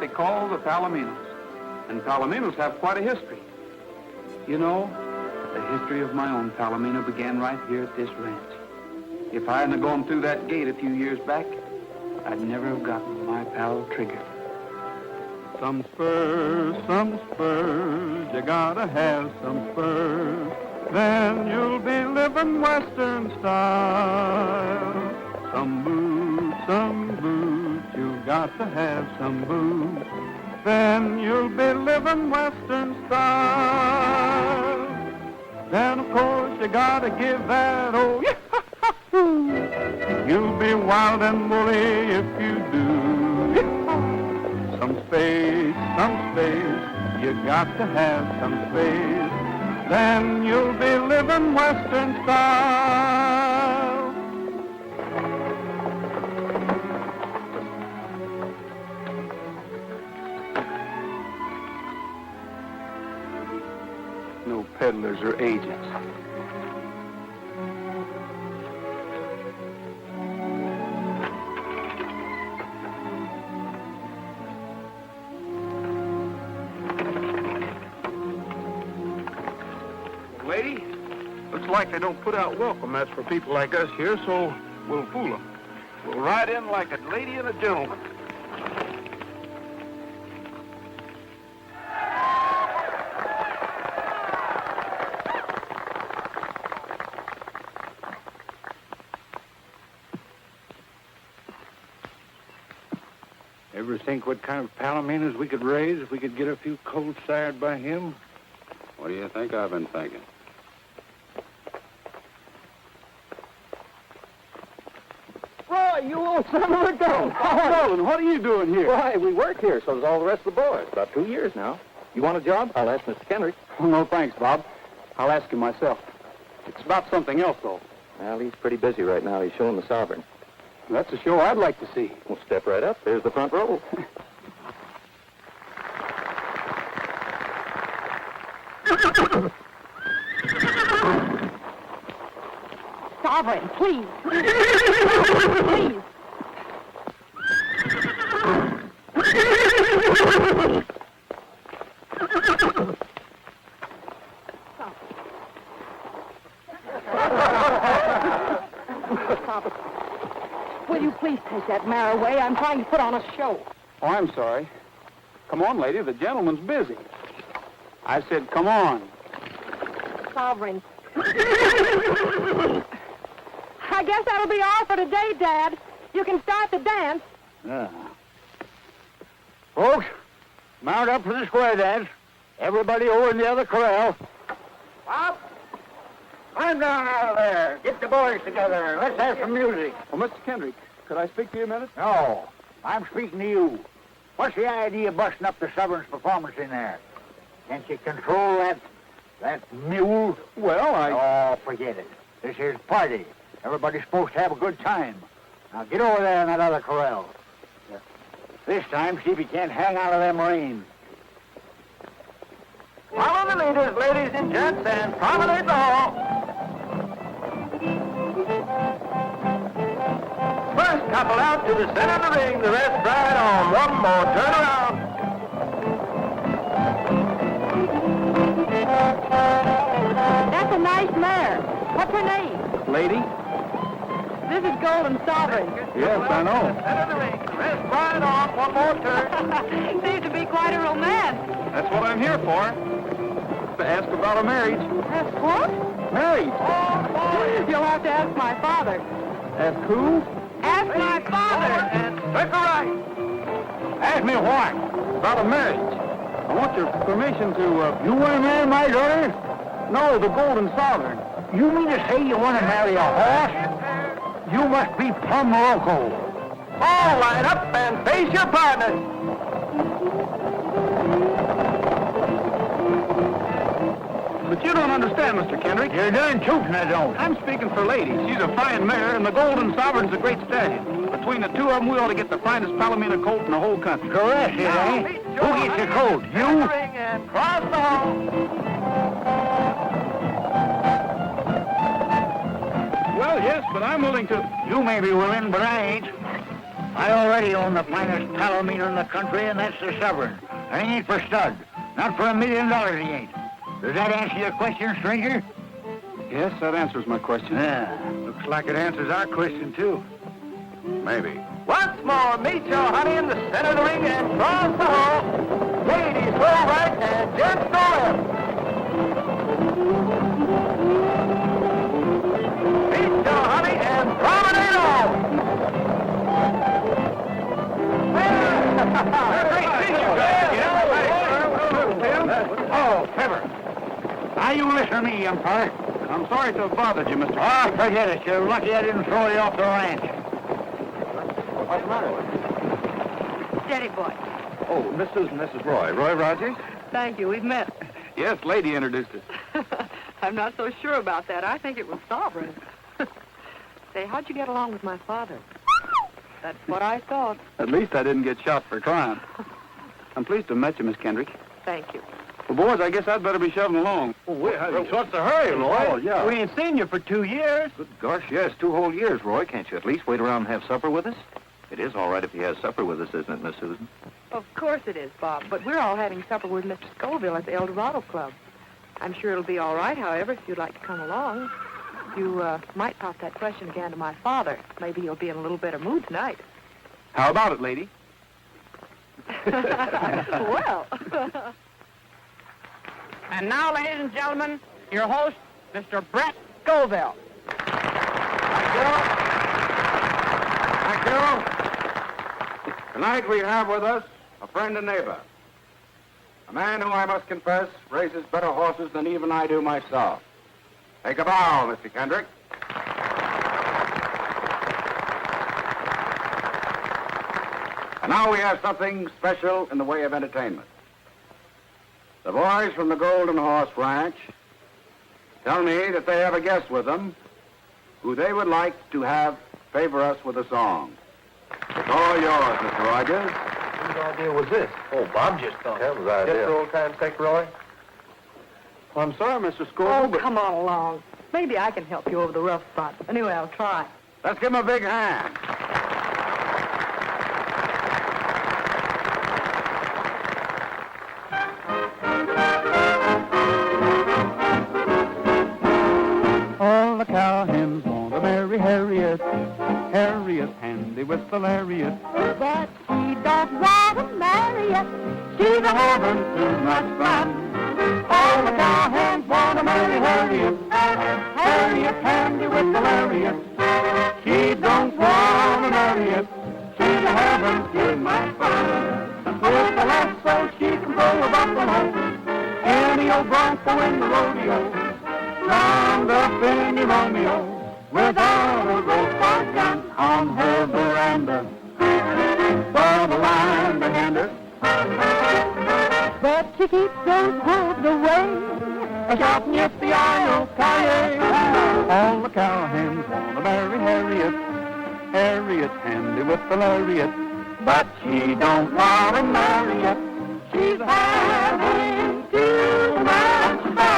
they call the Palominos. And Palominos have quite a history. You know, the history of my own Palomino began right here at this ranch. If I hadn't gone through that gate a few years back, I'd never have gotten my pal Trigger. Some spurs, you gotta have some spurs. Then you'll be living Western style. Some boots, you got to have some boots. Then you'll be living Western style. Then, of course, you gotta give that old yahoo. You'll be wild and woolly if you do. Some space, you got to have some space. Then you'll be living Western style. No peddlers or agents. Lady, looks like they don't put out welcome mats for people like us here, so we'll fool them. We'll ride in like a lady and a gentleman. Ever think what kind of palominos we could raise if we could get a few cold sired by him? What do you think I've been thinking? Roy, you old son of a gun! Nolan, what are you doing here? Why, we work here, so does all the rest of the boys. About 2 years now. You want a job? I'll ask Mr. Kendrick. Oh, no, thanks, Bob. I'll ask him myself. It's about something else, though. Well, he's pretty busy right now. He's showing the Sovereign. That's a show I'd like to see. Well, step right up. There's the front row. Sovereign, please. Please. Will you please take that mare away? I'm trying to put on a show. Oh, I'm sorry. Come on, lady. The gentleman's busy. I said, come on. Sovereign. I guess that'll be all for today, Dad. You can start the dance. Yeah. Folks, mount up for the square dance. Everybody over in the other corral. Bob, climb down out of there. Get the boys together. Let's have some music. Oh, Mr. Kendrick, could I speak to you a minute? No, I'm speaking to you. What's the idea of busting up the Sovereign's performance in there? Can't you control that mule? Well, Oh, forget it. This here's party. Everybody's supposed to have a good time. Now get over there in that other corral. This time, see if you can't hang out of them reins. Follow the leaders, ladies and gents, and promenade all. First couple out to the center of the ring, the rest ride on. One more turn around. That's a nice mare. What's her name? lady? This is Golden Sovereign. Yes, I know. Center of the ring. Rest right on. One more turn. Seems to be quite a romance. That's what I'm here for. To ask about a marriage. Ask what? Marriage. You'll have to ask my father. Ask who? Ask my father. And circle right. Ask me what? About a marriage. I want your permission to, You want to marry my daughter? No, the Golden Sovereign. You mean to say you want to marry a horse? You must be plumb loco. All line up and face your partner. But you don't understand, Mr. Kendrick. You're done tootin', I don't. I'm speaking for ladies. She's a fine mare, and the Golden Sovereign's a great stallion. Between the two of them, we ought to get the finest Palomino colt in the whole country. Correct, it ain't. Who gets the coat? You? Cross the hall. Well, yes, but I'm willing to... You may be willing, but I ain't. I already own the finest tallow meter in the country, and that's the Sovereign. And he ain't for stud. Not for $1 million, he ain't. Does that answer your question, stranger? Yes, that answers my question. Yeah. Looks like it answers our question, too. Maybe. Once more, meet your honey in the center of the ring and cross the hole. Ladies go right and gents go left. Meet your honey and promenade on. Oh, Pepper. Now you listen to me, young fella. I'm sorry to have bothered you, Mr. Oh, forget it. You're lucky I didn't throw you off the ranch. What's the matter with you? Steady, boy. Oh, Miss Susan, this is Roy. Roy Rogers? Thank you. We've met. Yes, lady introduced us. I'm not so sure about that. I think it was Sovereign. Say, how'd you get along with my father? That's what I thought. At least I didn't get shot for trying. I'm pleased to have met you, Miss Kendrick. Thank you. Well, boys, I guess I'd better be shoving along. Oh, what's the hurry, Roy? Oh, yeah. We ain't seen you for 2 years. Good gosh, yes, 2 whole years, Roy. Can't you at least wait around and have supper with us? It is all right if he has supper with us, isn't it, Miss Susan? Of course it is, Bob. But we're all having supper with Mr. Scoville at the El Dorado Club. I'm sure it'll be all right, however, if you'd like to come along. You might pop that question again to my father. Maybe he'll be in a little better mood tonight. How about it, lady? Well. And now, ladies and gentlemen, your host, Mr. Brett Scoville. Thank you. Tonight we have with us a friend and neighbor. A man who, I must confess, raises better horses than even I do myself. Take a bow, Mr. Kendrick. And now we have something special in the way of entertainment. The boys from the Golden Horse Ranch tell me that they have a guest with them who they would like to have favor us with a song. It's all yours, Mr. Rogers. Whose idea was this? Oh, Bob just thought. That was our idea. Just for old time's sake, Roy? Well, I'm sorry, Mr. Scoville, Oh, but come on along. Maybe I can help you over the rough spot. Anyway, I'll try. let's give him a big hand. All the cowhands want to marry Harriet. Harriet's handy with the lariat. But she don't want to marry you. She's a having too much fun. All the cowhands want to marry Harriet. Harriet's handy with the lariat. She don't want to marry it. She's a having too much fun. With the lasso she can pull a buffalo. Any old bronco in the rodeo. Round up any Romeo. Without a rope or gun on her veranda. For the line behind her. But she keeps those hooves away. Shouting yippee-yi-yo-ki-yay. All the cowhands want to marry Harriet. Harriet's handy with the lariat. But she don't want to marry it. She's having too much fun.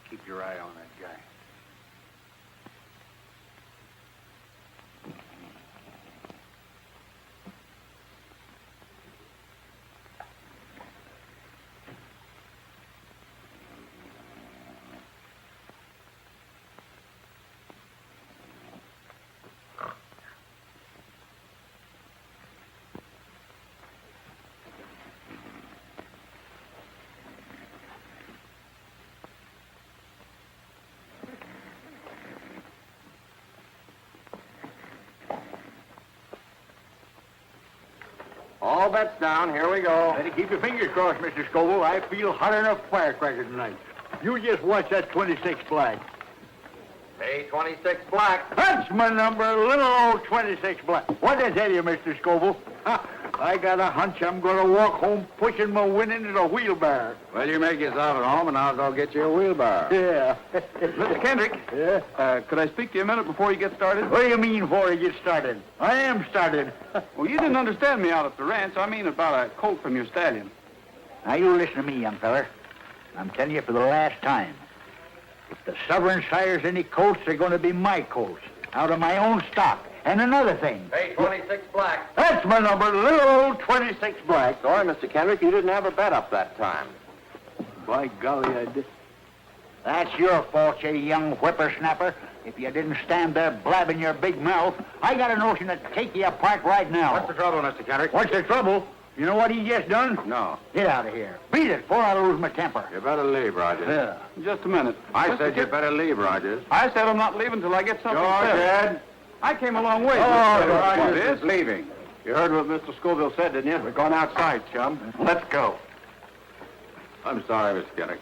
Keep your eye on that guy. All bets down. Here we go. Better keep your fingers crossed, Mr. Scoville. I feel hotter than a firecracker tonight. You just watch that 26 black. Hey, 26 black. That's my number, little old 26 black. What did I tell you, Mr. Scoville? I got a hunch I'm going to walk home pushing my winnings in a wheelbarrow. Well, you make yourself at home, and I'll go get you a wheelbarrow. Yeah. Mr. Kendrick, Yeah? could I speak to you a minute before you get started? What do you mean before you get started? I am started. Well, you didn't understand me out at the ranch. I mean about a colt from your stallion. Now, you listen to me, young feller. I'm telling you for the last time. If the Sovereign sires any colts, they're going to be my colts, out of my own stock. And another thing. Hey, 26 black. That's my number, little old 26 black. Sorry, Mr. Kendrick, you didn't have a bet up that time. By golly, I did. That's your fault, you young whippersnapper. If you didn't stand there blabbing your big mouth, I got a notion to take you apart right now. What's the trouble, Mr. Kendrick? What's the trouble? You know what he just done? No. Get out of here. Beat it before I lose my temper. You better leave, Rogers. Yeah. Just a minute. I Mr. said you Kid- better leave, Rogers. I said I'm not leaving till I get something said. Dad. I came a long way. Oh, Mr. Rogers This? is leaving. You heard what Mr. Scoville said, didn't you? We're going outside, chum. Let's go. I'm sorry, Mr. Kendrick.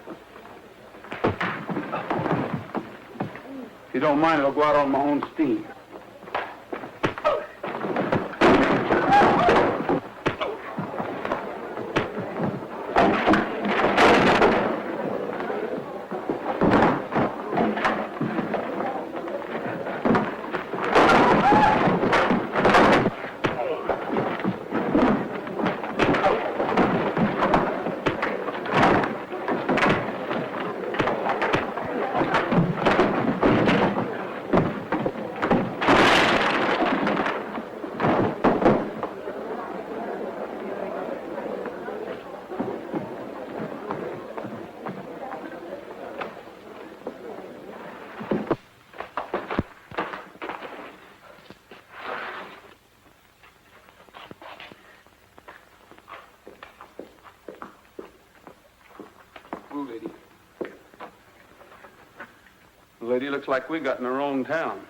If you don't mind, I'll go out on my own steam. Ooh, lady. The lady looks like we got in the wrong town.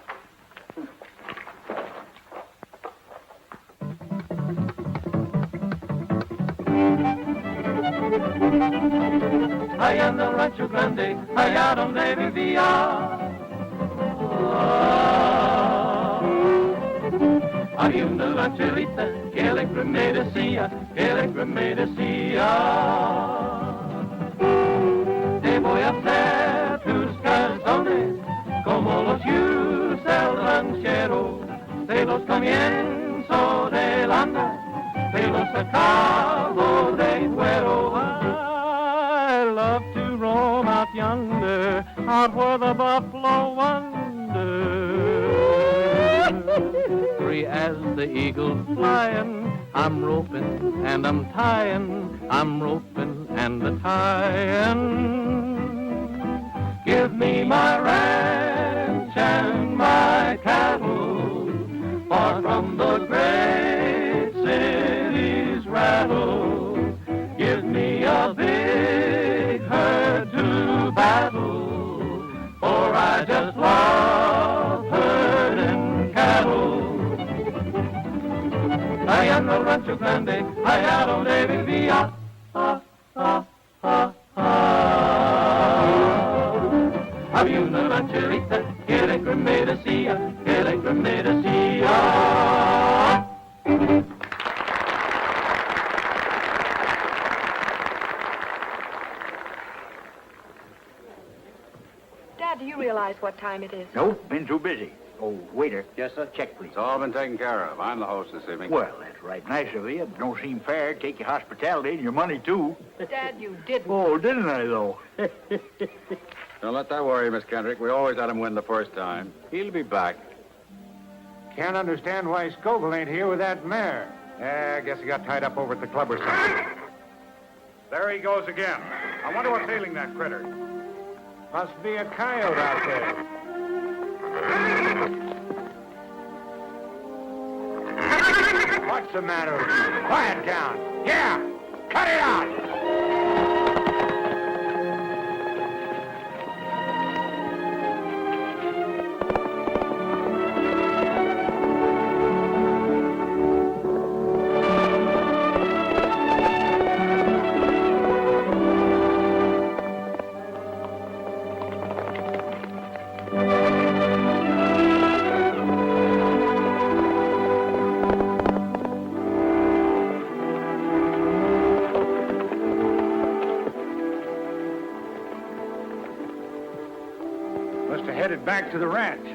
Allá anda el rancho grande, allá donde vivía. Había una rancherita que alegre me decía, te voy a hacer tus calzones como los yus del ranchero, de los comienzo del andar, de los acabo de cuero. I love to roam out yonder, out where the buffalo wander. Free as the eagle flying, I'm roping and I'm tying, I'm roping and a tying. Give me my ranch and my cattle, far from the great city's rattle. Give me a big herd to battle, for I just love herding cattle. Allá en el rancho grande, allá donde vivía. Había una rancherita que alegre me decía, Dad, do you realize what time it is? Nope, been too busy. Oh, waiter. Yes, sir? Check, please. It's all been taken care of. I'm the host this evening. Well, that's right nice of you. It don't seem fair. Take your hospitality and your money, too. Dad, you didn't. Oh, didn't I, though? Don't let that worry you, Miss Kendrick. We always let him win the first time. He'll be back. Can't understand why Scoville ain't here with that mare. Yeah, I guess he got tied up over at the club or something. There he goes again. I wonder what's ailing that critter. Must be a coyote out there. What's the matter with you? Quiet down. Yeah, cut it out. head back to the ranch.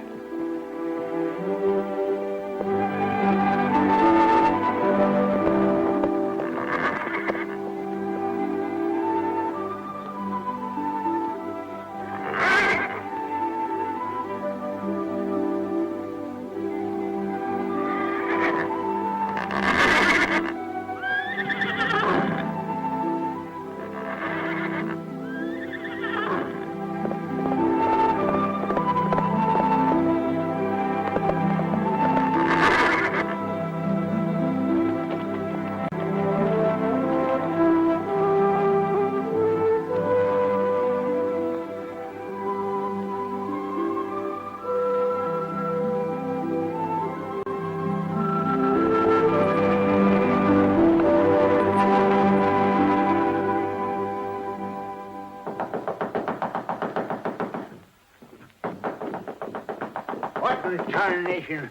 What in tarnation?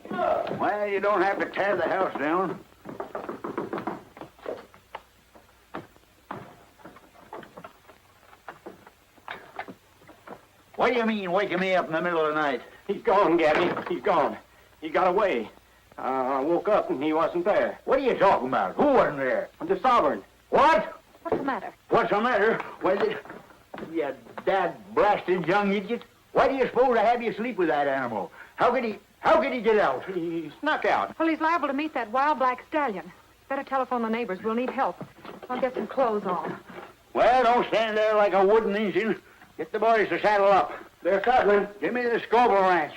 Well, you don't have to tear the house down. What do you mean, waking me up in the middle of the night? He's gone, Gabby. He's gone. He got away. I woke up and he wasn't there. What are you talking about? Who wasn't there? The Sovereign. What? What's the matter? What's the matter? Why did... You dad-blasted young idiot. Why do you suppose I have you sleep with that animal? How could he get out? He snuck out. Well, he's liable to meet that wild black stallion. Better telephone the neighbors. We'll need help. I'll get some clothes on. Well, don't stand there like a wooden engine. Get the boys to saddle up. They're coming. Give me the Scoville ranch.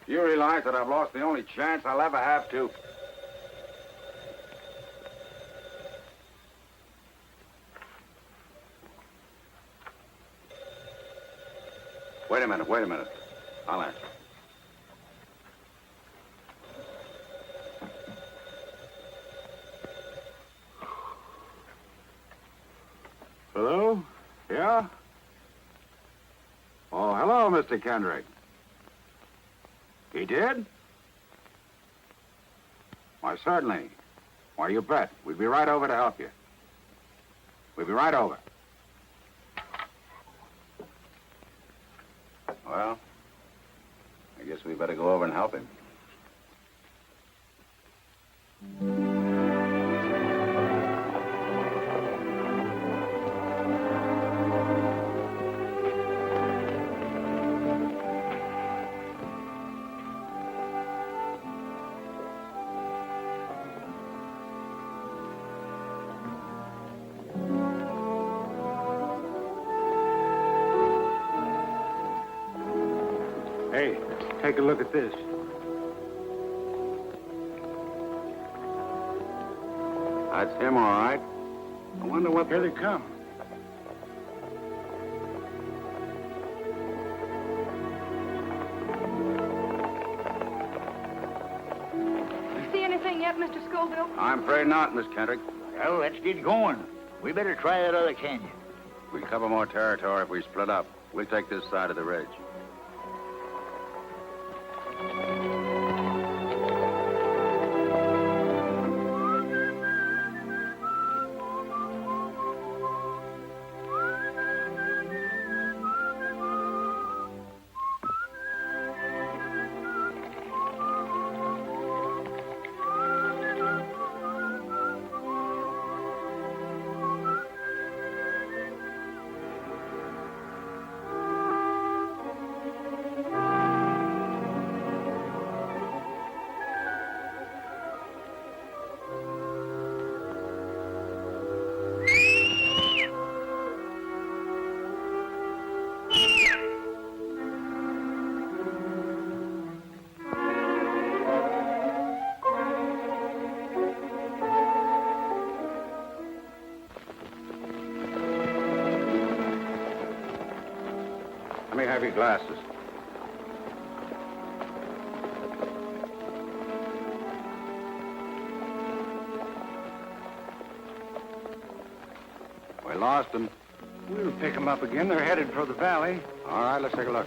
You realize that I've lost the only chance I'll ever have to. Wait a minute. I'll answer. Hello? Yeah? Oh, hello, Mr. Kendrick. He did? Why, certainly. Why, you bet. We'd be right over to help you. We'll be right over. Well, I guess we better go over and help him. Hey, take a look at this. That's him, all right. I wonder what... Here they come. You see anything yet, Mr. Scoville? I'm afraid not, Miss Kendrick. Well, let's get going. We better try that other canyon. We cover more territory if we split up. We'll take this side of the ridge. Let me have your glasses. We lost them. We'll pick them up again. They're headed for the valley. All right, let's take a look.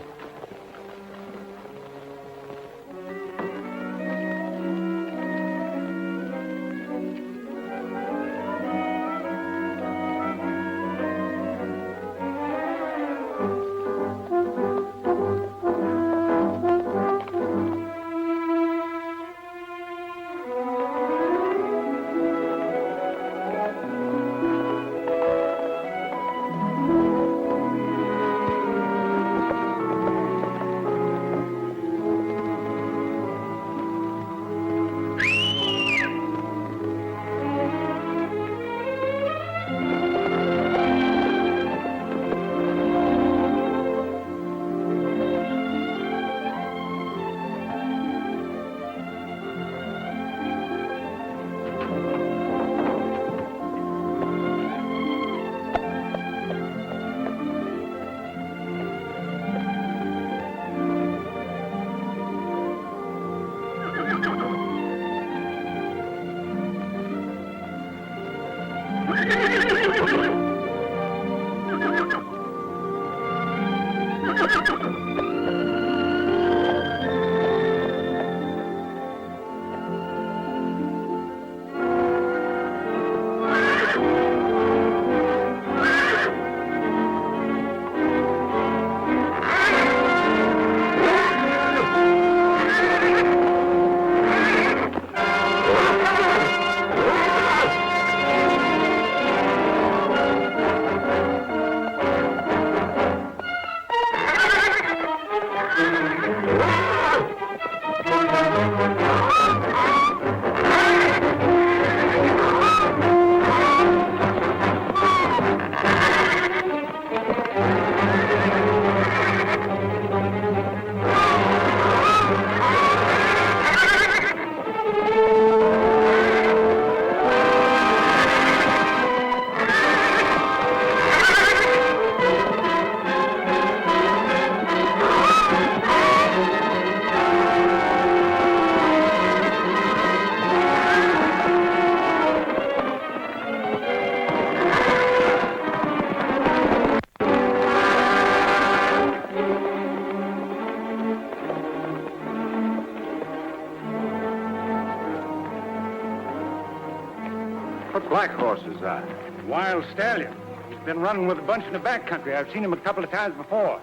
What black horse is that? Wild stallion. He's been running with a bunch in the back country. I've seen him a couple of times before.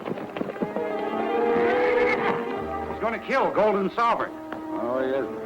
He's going to kill Golden Sovereign. Oh, he isn't.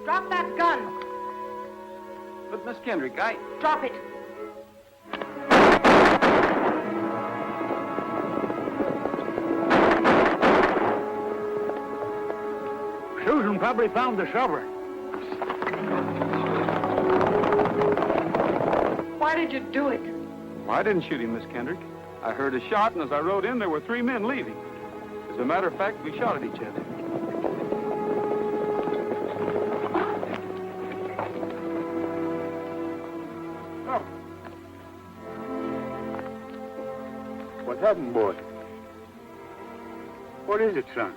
Drop that gun. But, Miss Kendrick, I... Drop it. Susan probably found the shovel. Why did you do it? Well, I didn't shoot him, Miss Kendrick. I heard a shot, and as I rode in, there were 3 men leaving. As a matter of fact, we shot at each other. What happened, boy? What is it, son?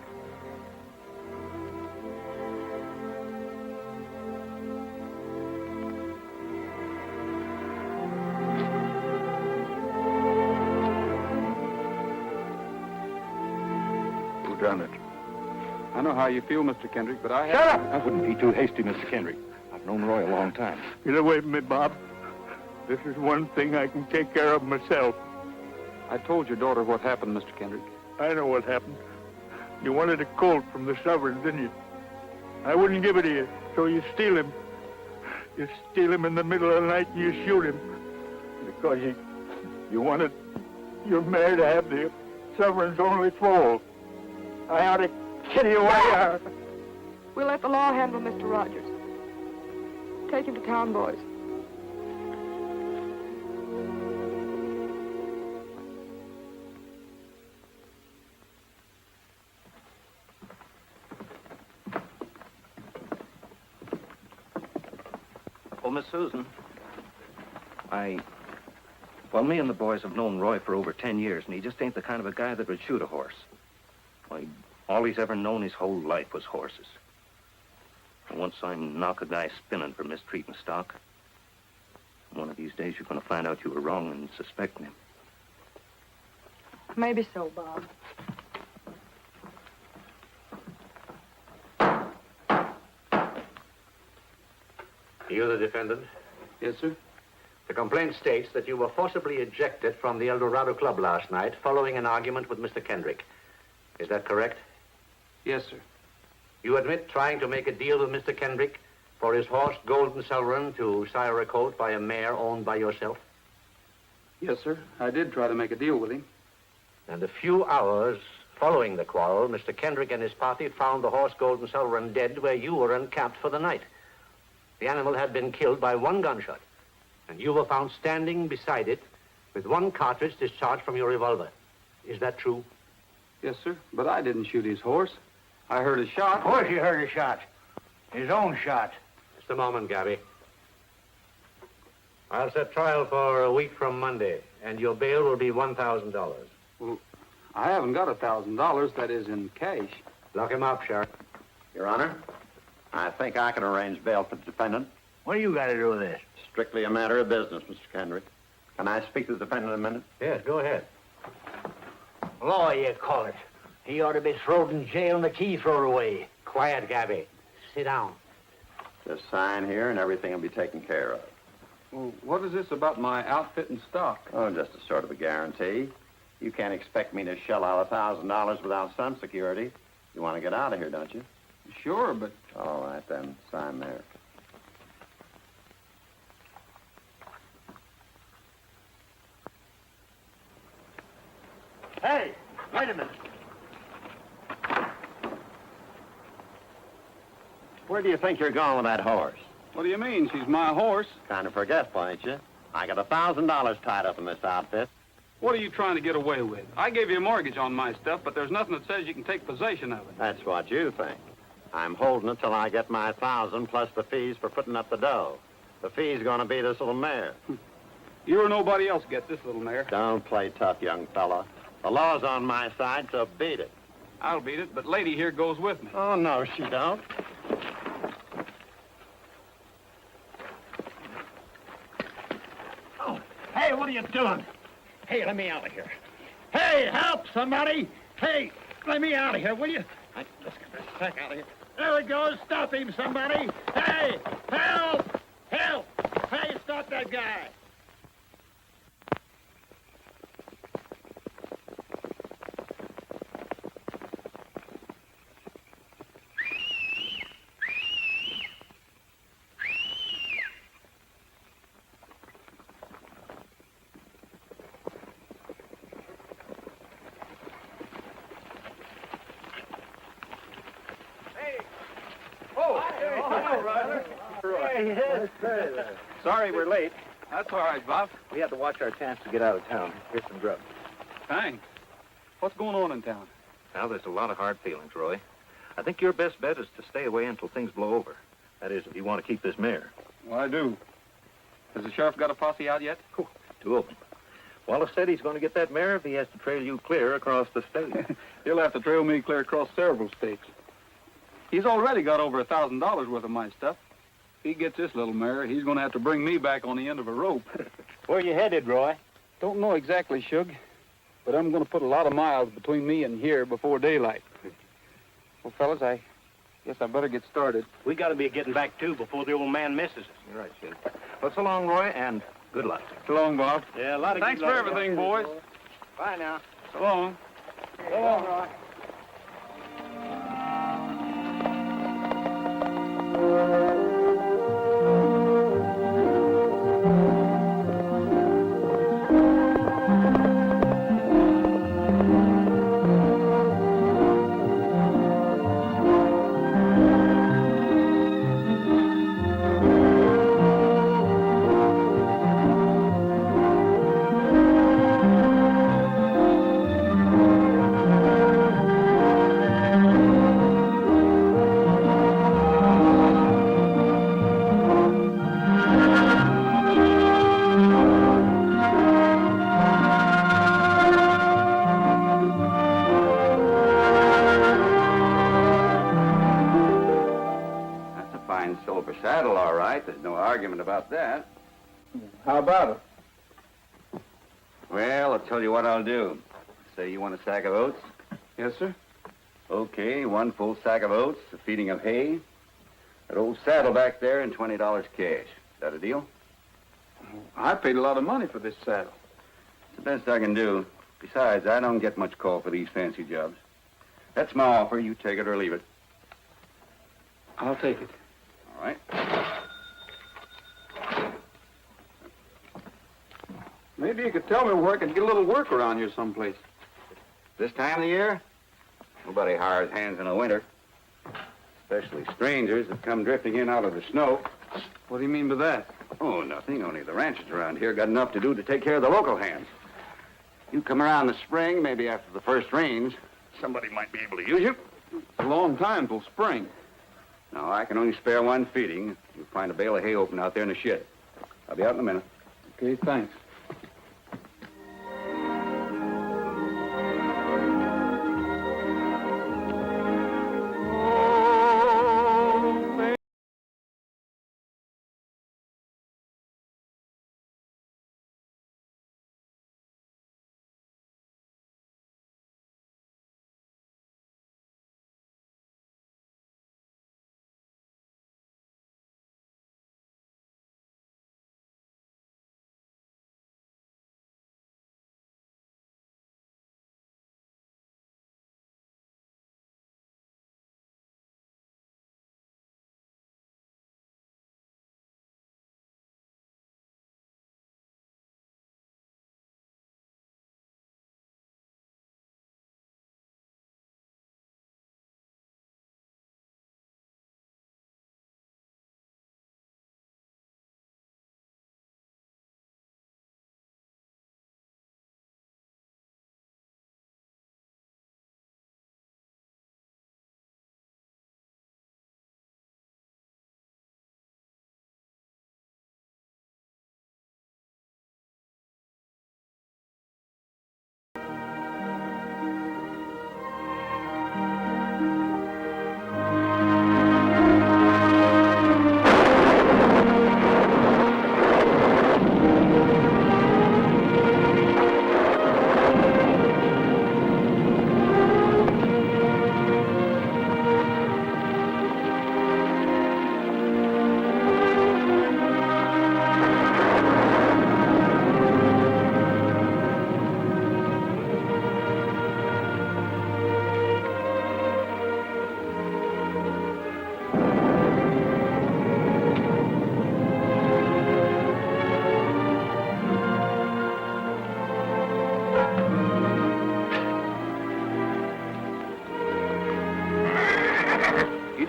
Who done it? I know how you feel, Mr. Kendrick, but I... Shut up! I wouldn't be too hasty, Mr. Kendrick. I've known Roy a long time. Get away from me, Bob. This is one thing I can take care of myself. I told your daughter what happened, Mr. Kendrick. I know what happened. You wanted a colt from the Sovereign, didn't you? I wouldn't give it to you, so you steal him. You steal him in the middle of the night and you shoot him. Because you wanted your mare to have the Sovereign's only foal. I ought to kill you away. We'll let the law handle Mr. Rogers. Take him to town, boys. Oh, Miss Susan, well, me and the boys have known Roy for over 10 years, and he just ain't the kind of a guy that would shoot a horse. Why, all he's ever known his whole life was horses. And once I knock a guy spinning for mistreating stock, one of these days you're going to find out you were wrong and suspecting him. Maybe so, Bob. You the defendant? Yes, sir? The complaint states that you were forcibly ejected from the El Dorado Club last night following an argument with Mr. Kendrick. Is that correct? Yes, sir. You admit trying to make a deal with Mr. Kendrick for his horse, Golden Sovereign, to sire a colt by a mare owned by yourself? Yes, sir. I did try to make a deal with him. And a few hours following the quarrel, Mr. Kendrick and his party found the horse, Golden Sovereign, dead where you were encamped for the night. The animal had been killed by one gunshot, and you were found standing beside it with one cartridge discharged from your revolver. Is that true? Yes, sir. But I didn't shoot his horse. I heard a shot. Of course you heard a shot. His own shot. Just a moment, Gabby. I'll set trial for a week from Monday, and your bail will be $1,000. Well, I haven't got $1,000, that is in cash. Lock him up, Sheriff. Your Honor, I think I can arrange bail for the defendant. What do you got to do with this? Strictly a matter of business, Mr. Kendrick. Can I speak to the defendant a minute? Yes, go ahead. Law, you call it. He ought to be thrown in jail and the key thrown away. Quiet, Gabby. Sit down. Just sign here and everything will be taken care of. Well, what is this about my outfit and stock? Oh, just a sort of a guarantee. You can't expect me to shell out $1,000 without some security. You want to get out of here, don't you? Sure, but... All right, then. Sign there. Hey, wait a minute. Where do you think you're going with that horse? What do you mean? She's my horse. Kind of forgetful, ain't you? I got $1,000 tied up in this outfit. What are you trying to get away with? I gave you a mortgage on my stuff, but there's nothing that says you can take possession of it. That's what you think. I'm holding it till I get my 1,000 plus the fees for putting up the dough. The fee's gonna be this little mare. You or nobody else gets this little mare. Don't play tough, young fella. The law's on my side, so beat it. I'll beat it, but lady here goes with me. Oh, no, she don't. Oh, hey, what are you doing? Hey, let me out of here. Hey, help, somebody. Hey, let me out of here, will you? Let's get this sack out of here. There he goes. Stop him, somebody. Hey, help! Help! Hey, stop that guy. Sorry we're late. That's all right, Bob. We had to watch our chance to get out of town. Here's some grub. Thanks. What's going on in town? Now, there's a lot of hard feelings, Roy. I think your best bet is to stay away until things blow over. That is, if you want to keep this mare. Well, I do. Has the sheriff got a posse out yet? Oh, 2 of them. Wallace said he's going to get that mare if he has to trail you clear across the state. He'll have to trail me clear across several states. He's already got over $1,000 worth of my stuff. If he gets this little mare, he's going to have to bring me back on the end of a rope. Where you headed, Roy? Don't know exactly, Shug, but I'm going to put a lot of miles between me and here before daylight. Well, fellas, I guess I better get started. We got to be getting back, too, before the old man misses us. You're right, Sid. Well, so long, Roy, and good luck. So long, Bob. Yeah, a lot of Thanks good for luck. everything, boys. Bye now. So long. So long, Roy. Silver saddle, all right. There's no argument about that. How about it? Well, I'll tell you what I'll do. Say you want a sack of oats? Yes, sir. Okay, 1 full sack of oats, a feeding of hay, that old saddle back there, and $20 cash. Is that a deal? I paid a lot of money for this saddle. It's the best I can do. Besides, I don't get much call for these fancy jobs. That's my offer. You take it or leave it. I'll take it. All right. Maybe you could tell me where I could get a little work around here someplace. This time of the year, nobody hires hands in the winter. Especially strangers that come drifting in out of the snow. What do you mean by that? Oh, nothing. Only the ranchers around here got enough to do to take care of the local hands. You come around the spring, maybe after the first rains, somebody might be able to use you. It's a long time till spring. No, I can only spare 1 feeding. You'll find a bale of hay open out there in the shed. I'll be out in a minute. Okay, thanks.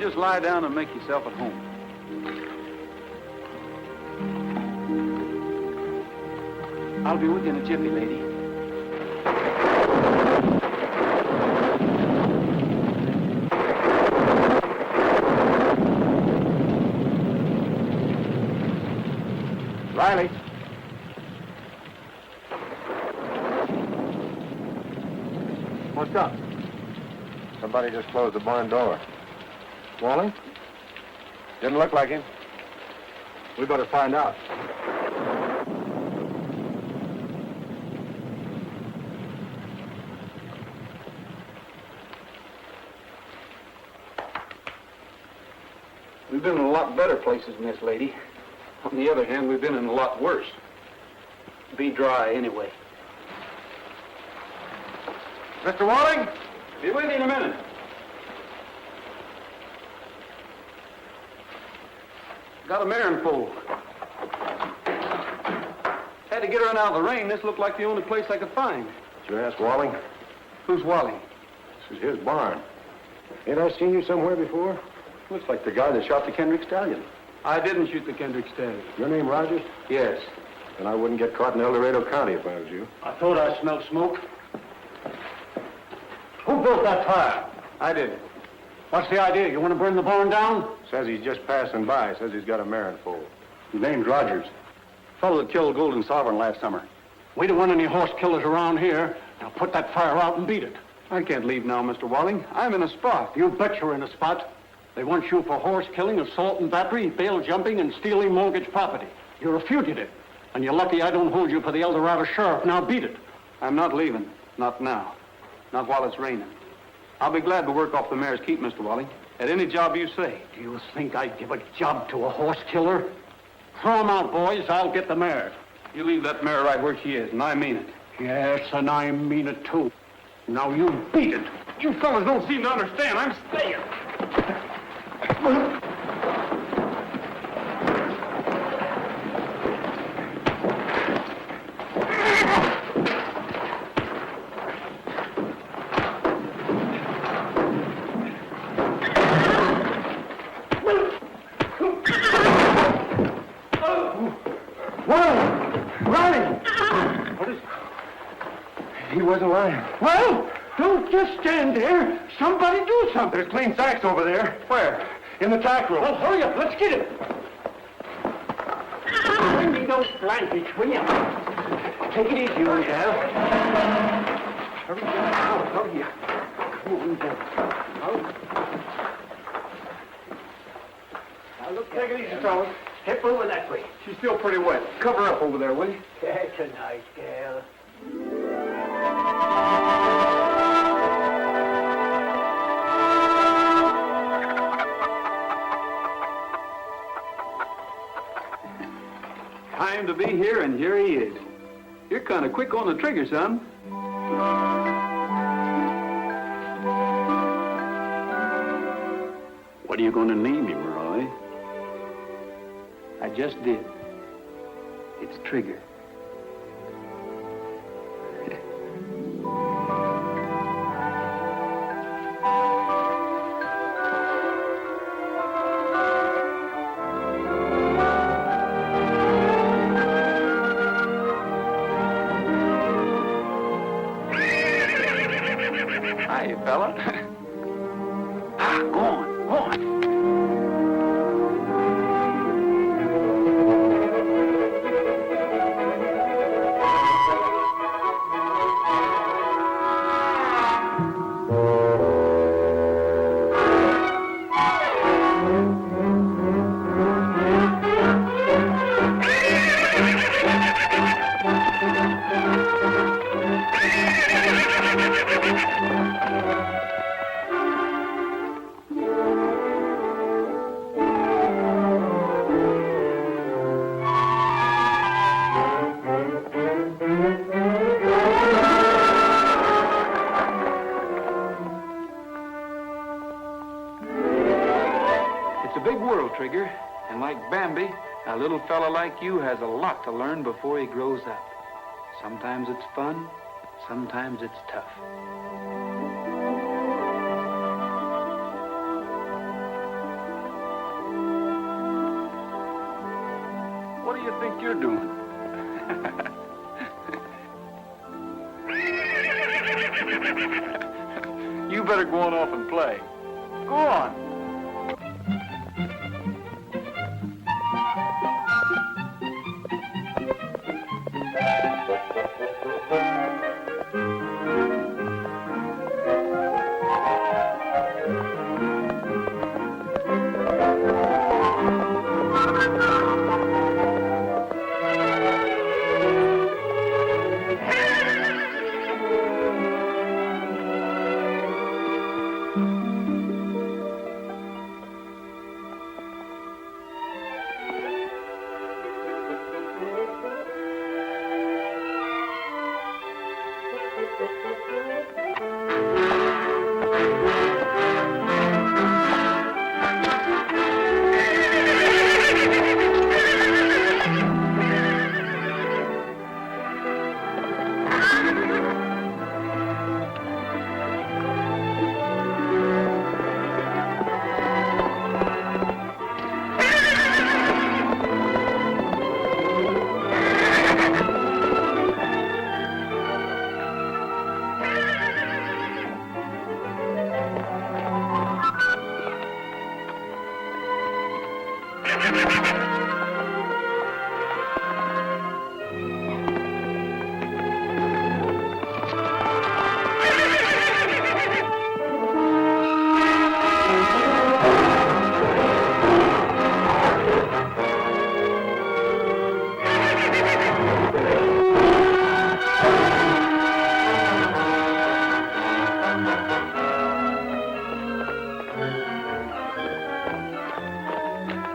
just lie down and make yourself at home? I'll be with you in a jiffy, lady. Riley. What's up? Somebody just closed the barn door. Walling? Didn't look like him. We better find out. We've been in a lot better places than this, lady. On the other hand, we've been in a lot worse. Be dry, anyway. Mr. Walling, be with you in a minute. Got a mare in foal. Had to get her in out of the rain. This looked like the only place I could find. Did you ask Walling? Who's Walling? This is his barn. Ain't I seen you somewhere before? Looks like the guy that shot the Kendrick stallion. I didn't shoot the Kendrick stallion. Your name Rogers? Yes. Then I wouldn't get caught in El Dorado County if I was you. I thought I smelled smoke. Who built that fire? I did. What's the idea? You want to burn the barn down? Says he's just passing by. Says he's got a mare in foal. His name's Rogers. Fellow that killed Golden Sovereign last summer. We don't want any horse killers around here. Now put that fire out and beat it. I can't leave now, Mr. Walling. I'm in a spot. You bet you're in a spot. They want you for horse killing, assault and battery, bail jumping, and stealing mortgage property. You're a fugitive. And you're lucky I don't hold you for the El Dorado sheriff. Now beat it. I'm not leaving. Not now. Not while it's raining. I'll be glad to work off the mare's keep, Mr. Walling. At any job you say. Do you think I'd give a job to a horse killer? Throw 'em out, boys. I'll get the mare. You leave that mare right where she is, and I mean it. Yes, and I mean it, too. Now you beat it. You fellas don't seem to understand. I'm staying. He wasn't lying. Well, don't just stand there. Somebody do something. There's clean sacks over there. Where? In the tack room. Well, hurry up. Let's get it. Bring me those blankets, will you? Take it easy, old gal. Hurry up. Hurry up. Come on, down. Now, look, take it easy, fellas. Step over that way. She's still pretty wet. Cover her up over there, will you? That's a nice gal. Time to be here, and here he is. You're kind of quick on the trigger, son. What are you going to name him, Roy? I just did. It's Trigger. Hi, fella. Go on, go on. Trigger, and like Bambi, a little fella like you has a lot to learn before he grows up. Sometimes it's fun, sometimes it's tough. you think you're doing? You better go on off and play. Go on.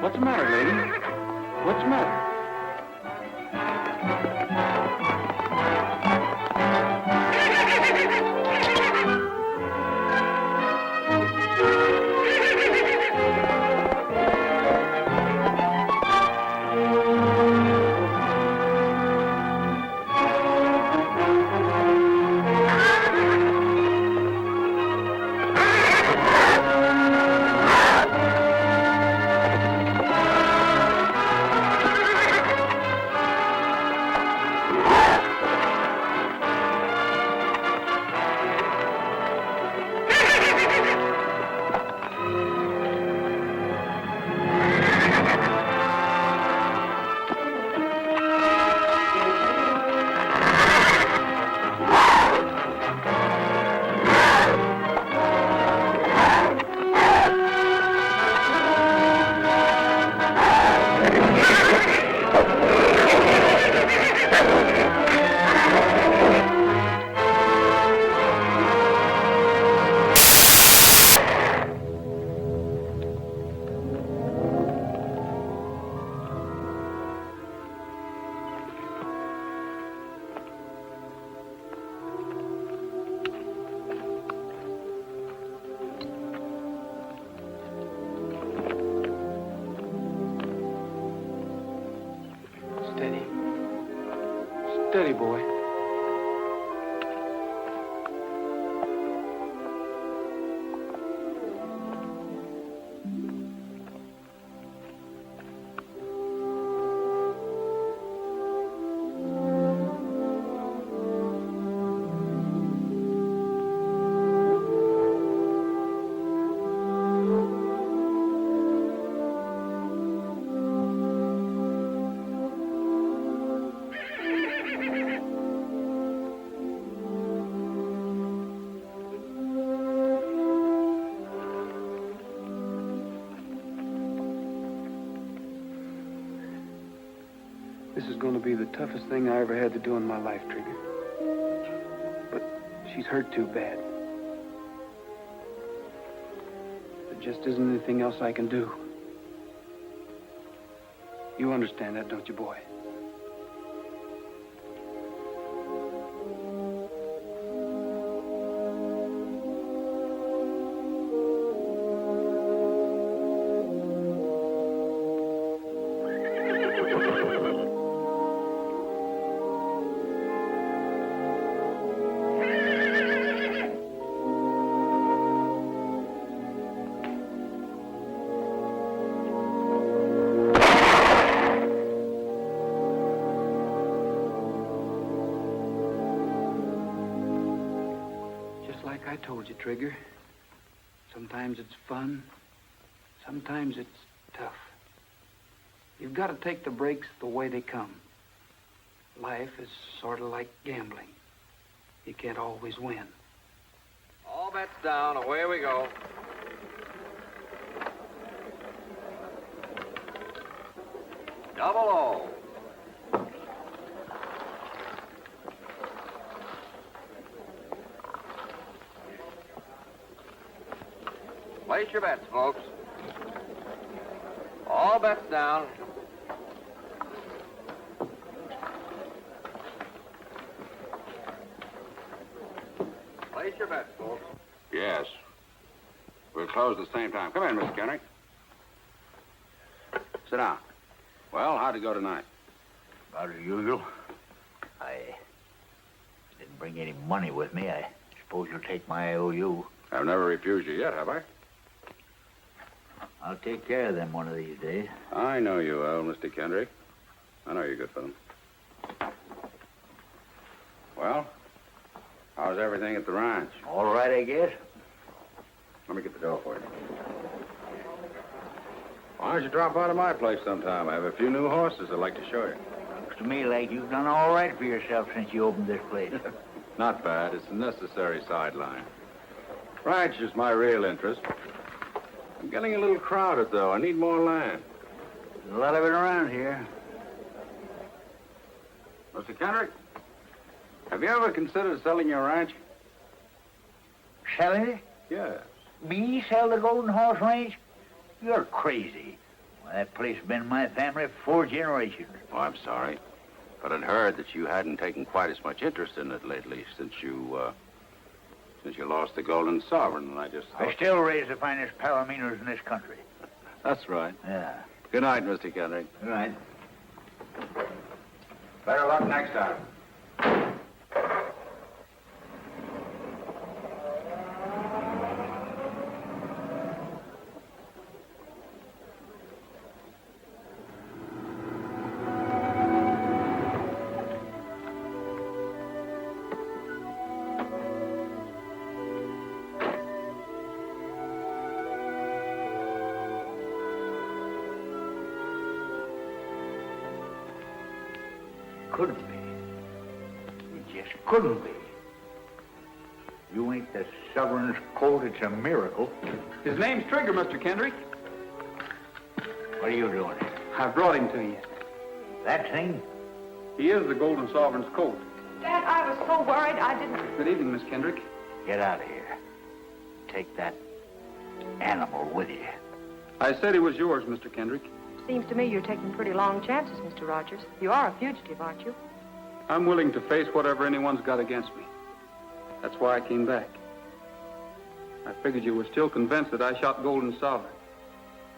What's the matter, lady? What's the matter? Steady. Steady, boy. This is going to be the toughest thing I ever had to do in my life, Trigger. But she's hurt too bad. There just isn't anything else I can do. You understand that, don't you, boy? I told you, Trigger. Sometimes it's fun. Sometimes it's tough. You've got to take the breaks the way they come. Life is sort of like gambling. You can't always win. All bets down. Away we go. Double O. Place your bets, folks. All bets down. Place your bets, folks. Yes. We'll close at the same time. Come in, Mr. Kendrick. Sit down. Well, how'd it go tonight? About as usual. I didn't bring any money with me. I suppose you'll take my IOU. I've never refused you yet, have I? I'll take care of them one of these days. I know you will, Mr. Kendrick. I know you're good for them. Well, how's everything at the ranch? All right, I guess. Let me get the door for you. Why don't you drop by to my place sometime? I have a few new horses I'd like to show you. Looks to me like you've done all right for yourself since you opened this place. Not bad. It's a necessary sideline. Ranch is my real interest. I'm getting a little crowded, though. I need more land. There's a lot of it around here. Mr. Kendrick, have you ever considered selling your ranch? Selling it? Yes. Me sell the Golden Horse Ranch? You're crazy. Well, that place has been in my family for 4 generations. Oh, I'm sorry. But I'd heard that you hadn't taken quite as much interest in it lately since you lost the Golden Sovereign, and I just thought... I still raise the finest palominos in this country. That's right. Yeah. Good night, Mr. Kendrick. Good night. Better luck next time. Couldn't be. It just couldn't be. You ain't the Sovereign's colt. It's a miracle. His name's Trigger, Mr. Kendrick. What are you doing here? I brought him to you. That thing? He is the Golden Sovereign's colt. Dad, I was so worried I didn't... Good evening, Miss Kendrick. Get out of here. Take that animal with you. I said he was yours, Mr. Kendrick. Seems to me you're taking pretty long chances, Mr. Rogers. You are a fugitive, aren't you? I'm willing to face whatever anyone's got against me. That's why I came back. I figured you were still convinced that I shot Golden Sovereign.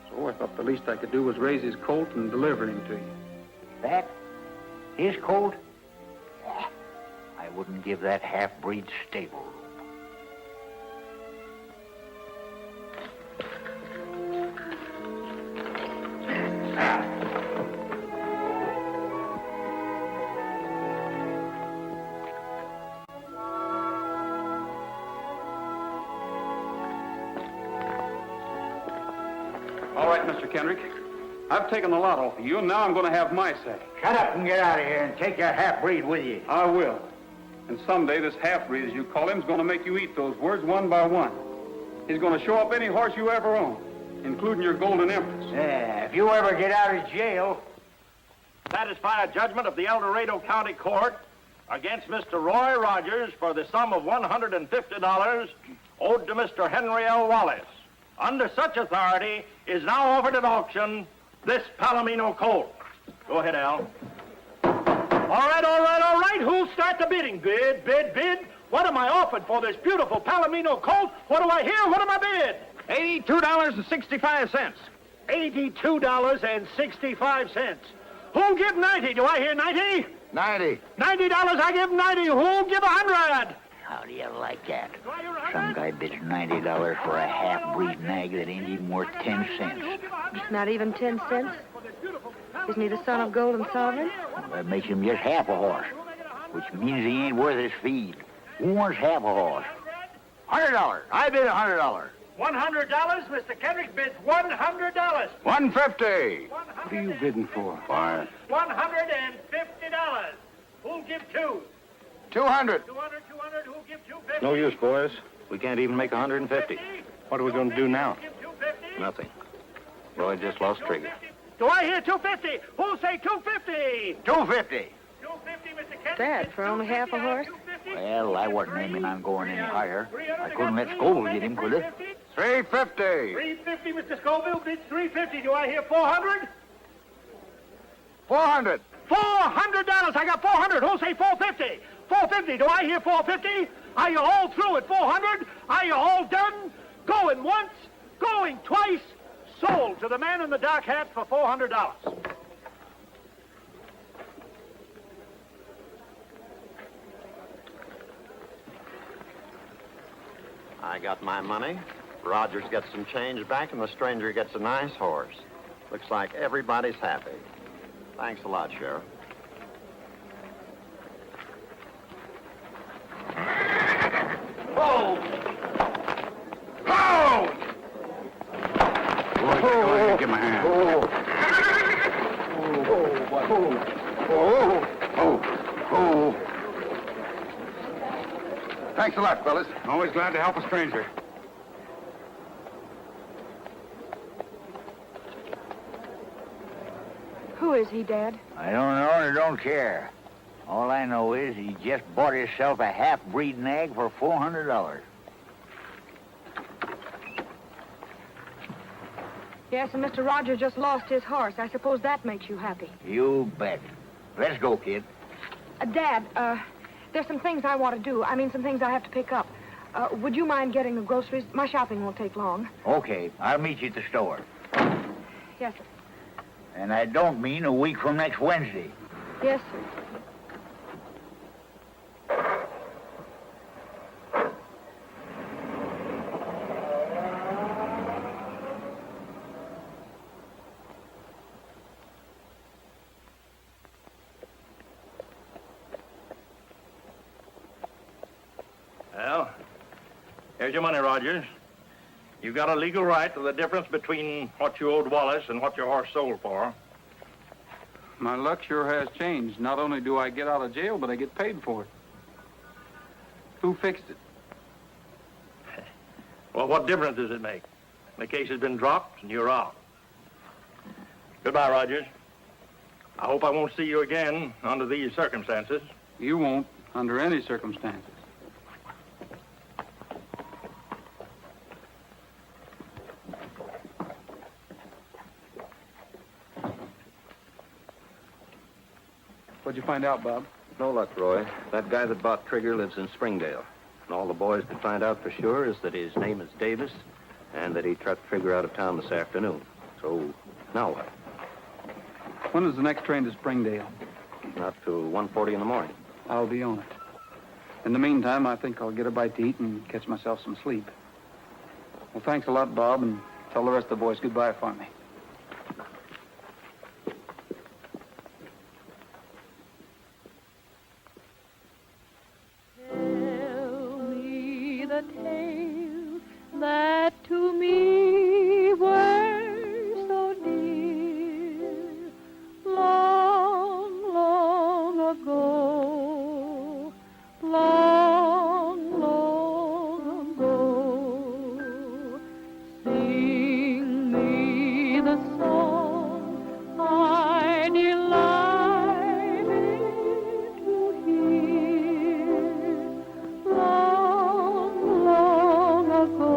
So I thought the least I could do was raise his colt and deliver him to you. That? His colt? I wouldn't give that half-breed stable room. All right, Mr. Kendrick. I've taken a lot off of you, and now I'm going to have my say. Shut up and get out of here and take your half-breed with you. I will. And someday this half-breed, as you call him, is going to make you eat those words one by one. He's going to show up any horse you ever own, including your Golden Empress. Yeah, if you ever get out of jail... Satisfy a judgment of the El Dorado County Court against Mr. Roy Rogers for the sum of $150 owed to Mr. Henry L. Wallace. Under such authority is now offered at auction this Palomino colt. Go ahead, Al. All right. Who'll start the bidding? Bid. What am I offered for this beautiful Palomino colt? What do I hear? What am I bid? $82.65. $82.65. Who'll give 90? Do I hear 90? 90. $90, I give 90. Who'll give 100? How do you like that? Some guy bids $90 for a half-breed nag that ain't even worth 10 cents. It's not even 10 cents. Isn't he the son of Golden Sovereign? Well, that makes him just half a horse, which means he ain't worth his feed. Who wants half a horse? $100. I bid $100. $100. Mr. Kendrick bids $100. 150. What are you bidding for? Why? $150. Who'll give two? 200. 200. Who'll give 250? No use, boys. We can't even make 150. What are we going to do now? Nothing. Roy just lost trigger. Do I hear 250? Who'll say 250? 250. 250, Mr. Kendrick. Dad, for only half a horse? Well, I wasn't aiming on going any higher. I couldn't let Scoville get him, could I? 350. 350, Mr. Scoville bids 350. Do I hear 400? 400. $400. I got 400. Who'll say 450? 450. Do I hear 450? Are you all through at 400? Are you all done? Going once, going twice. Sold to the man in the dark hat for $400. I got my money. Rogers gets some change back, and the stranger gets a nice horse. Looks like everybody's happy. Thanks a lot, Sheriff. Whoa! Whoa! Boy, go ahead and give him a hand. Thanks a lot, fellas. Always glad to help a stranger. Who is he, Dad? I don't know and I don't care. All I know is he just bought himself a half-breed nag for $400. Yes, and Mr. Rogers just lost his horse. I suppose that makes you happy. You bet. Let's go, kid. Dad, there's some things I want to do. I mean, some things I have to pick up. Would you mind getting the groceries? My shopping won't take long. Okay, I'll meet you at the store. Yes, sir. And I don't mean a week from next Wednesday. Yes, sir. Well, here's your money, Rogers. You've got a legal right to the difference between what you owed Wallace and what your horse sold for. My luck sure has changed. Not only do I get out of jail, but I get paid for it. Who fixed it? Well, what difference does it make? The case has been dropped and you're out. Goodbye, Rogers. I hope I won't see you again under these circumstances. You won't, under any circumstances. What'd you find out, Bob? No luck, Roy. That guy that bought Trigger lives in Springdale. And all the boys could find out for sure is that his name is Davis and that he trucked Trigger out of town this afternoon. So, now what? When is the next train to Springdale? Not to 1:40 in the morning. I'll be on it. In the meantime, I think I'll get a bite to eat and catch myself some sleep. Well, thanks a lot, Bob, and tell the rest of the boys goodbye for me. That to me were so dear long, long ago, long, long ago. Sing me the song I delighted to hear long, long ago.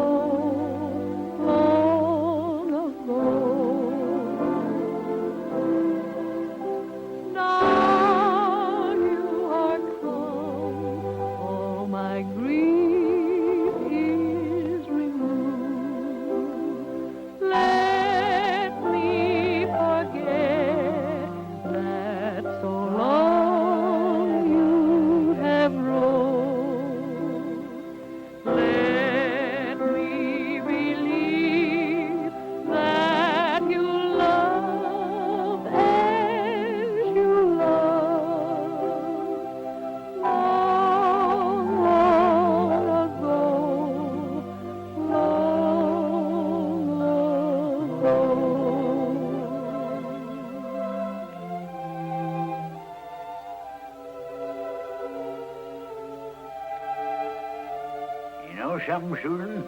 know something, Susan?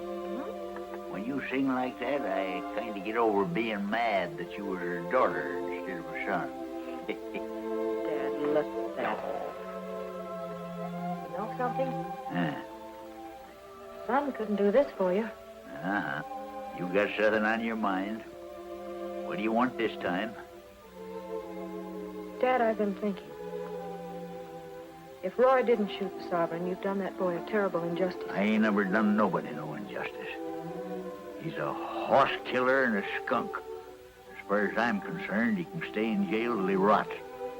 When you sing like that, I kind of get over being mad that you were a daughter instead of a son. Dad, look at that. You know something? Son couldn't do this for you. Uh-huh. You got something on your mind. What do you want this time? Dad, I've been thinking. If Roy didn't shoot the Sovereign, you've done that boy a terrible injustice. I ain't never done nobody no injustice. He's a horse killer and a skunk. As far as I'm concerned, he can stay in jail till he rots.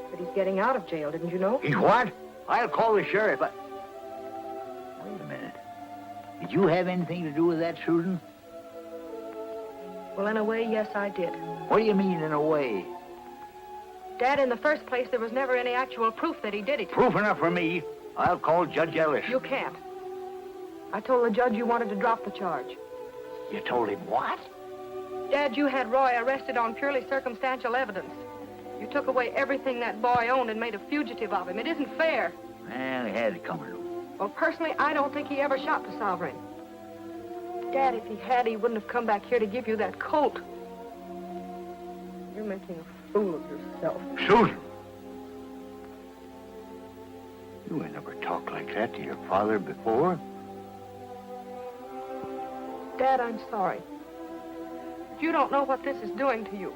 But he's getting out of jail, didn't you know? He's what? I'll call the sheriff. Wait a minute. Did you have anything to do with that, Susan? Well, in a way, yes, I did. What do you mean, in a way? Dad, in the first place, there was never any actual proof that he did it. Proof enough for me. I'll call Judge Ellis. You can't. I told the judge you wanted to drop the charge. You told him what? Dad, you had Roy arrested on purely circumstantial evidence. You took away everything that boy owned and made a fugitive of him. It isn't fair. Well, he had it coming. Well, personally, I don't think he ever shot the Sovereign. Dad, if he had, he wouldn't have come back here to give you that colt. You're making a fool of yourself. Susan! You ain't never talked like that to your father before. Dad, I'm sorry. You don't know what this is doing to you.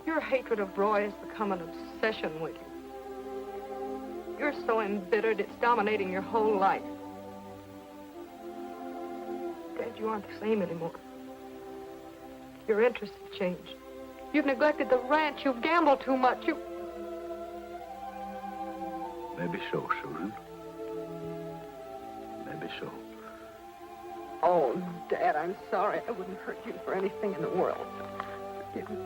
Your hatred of Roy has become an obsession with you. You're so embittered, it's dominating your whole life. Dad, you aren't the same anymore. Your interests have changed. You've neglected the ranch. You've gambled too much. Maybe so, Susan. Maybe so. Oh, Dad, I'm sorry. I wouldn't hurt you for anything in the world. Forgive me.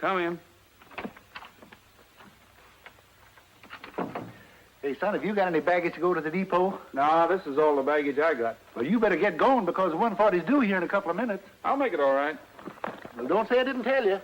Come in. Hey, son, have you got any baggage to go to the depot? No, this is all the baggage I got. Well, you better get going because the 140's due here in a couple of minutes. I'll make it all right. Well, don't say I didn't tell you.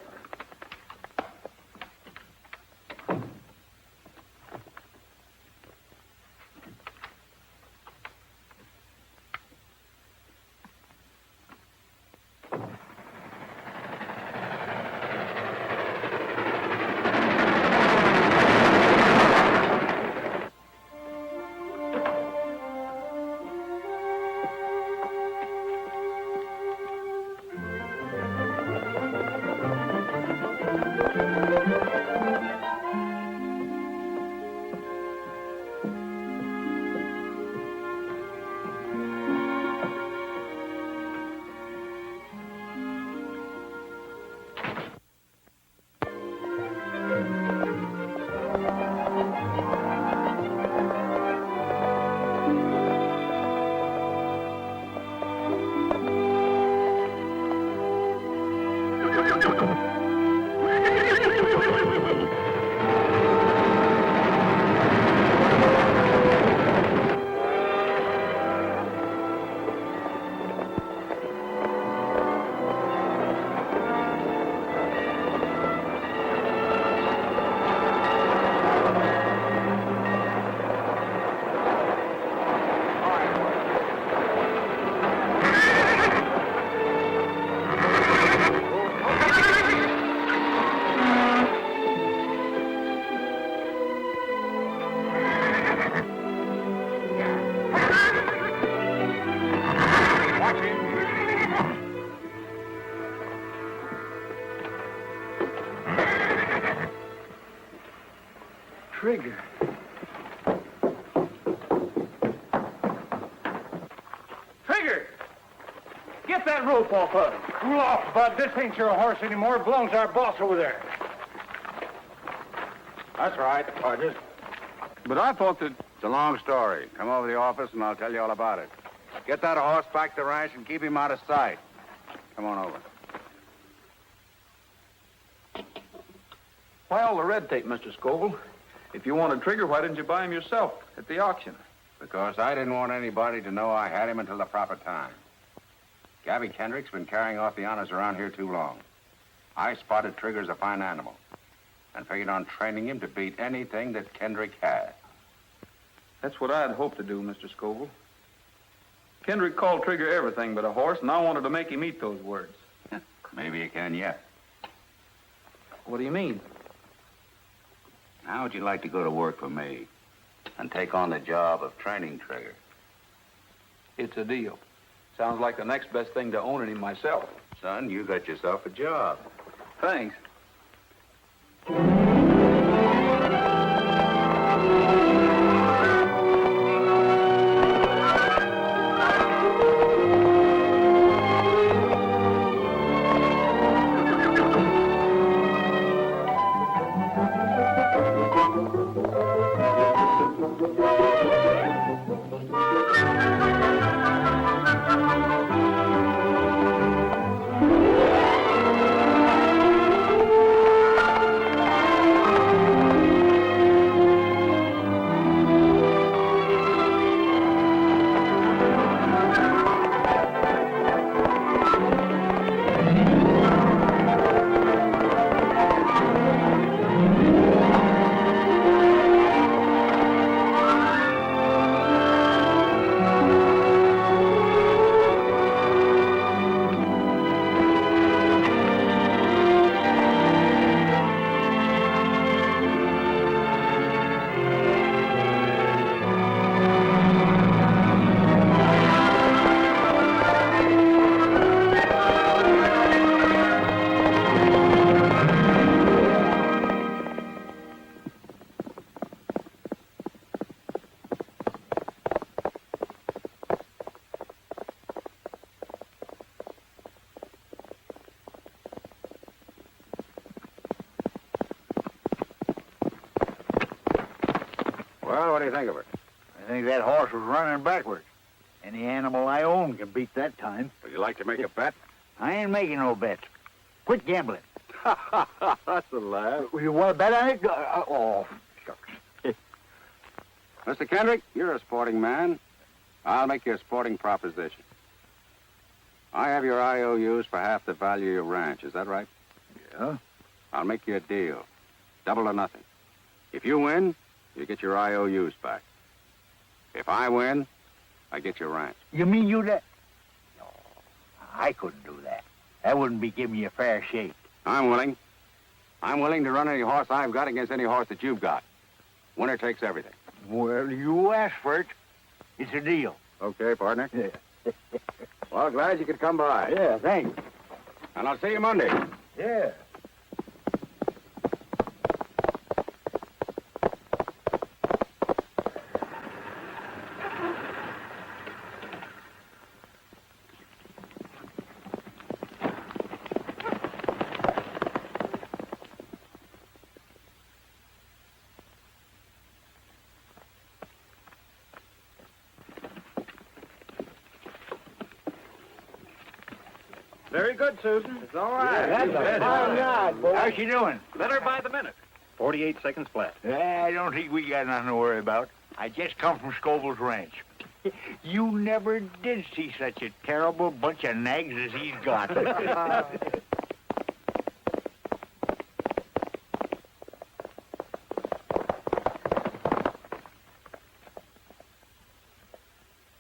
Trigger. Trigger! Get that rope off of him. Cool off, Bud. This ain't your horse anymore. It belongs to our boss over there. That's right, Rogers. But I thought that... It's a long story. Come over to the office and I'll tell you all about it. Get that horse back to the ranch and keep him out of sight. Come on over. Why all the red tape, Mr. Scoville? If you wanted Trigger, why didn't you buy him yourself at the auction? Because I didn't want anybody to know I had him until the proper time. Gabby Kendrick's been carrying off the honors around here too long. I spotted Trigger as a fine animal and figured on training him to beat anything that Kendrick had. That's what I'd hoped to do, Mr. Scoville. Kendrick called Trigger everything but a horse, and I wanted to make him eat those words. Maybe you can yet. What do you mean? How would you like to go to work for me and take on the job of training Trigger? It's a deal. Sounds like the next best thing to owning him myself. Son, you got yourself a job. Thanks. Well, what do you think of her? I think that horse was running backwards. Any animal I own can beat that time. Would you like to make a bet? I ain't making no bets. Quit gambling. That's a laugh. You want to bet on it? Oh, shucks. Mr. Kendrick, you're a sporting man. I'll make you a sporting proposition. I have your IOUs for half the value of your ranch. Is that right? Yeah. I'll make you a deal. Double or nothing. If you win, you get your IOUs back. If I win, I get your ranch. You mean you that? No, I couldn't do that. That wouldn't be giving you a fair shake. I'm willing. I'm willing to run any horse I've got against any horse that you've got. Winner takes everything. Well, you asked for it. It's a deal. Okay, partner. Yeah. Well, glad you could come by. Yeah, thanks. And I'll see you Monday. Yeah. Very good, Susan. It's all right. That's a fine ride, boy. How's she doing? Better by the minute. 48 seconds flat. I don't think we got nothing to worry about. I just come from Scoville's ranch. You never did see such a terrible bunch of nags as he's got.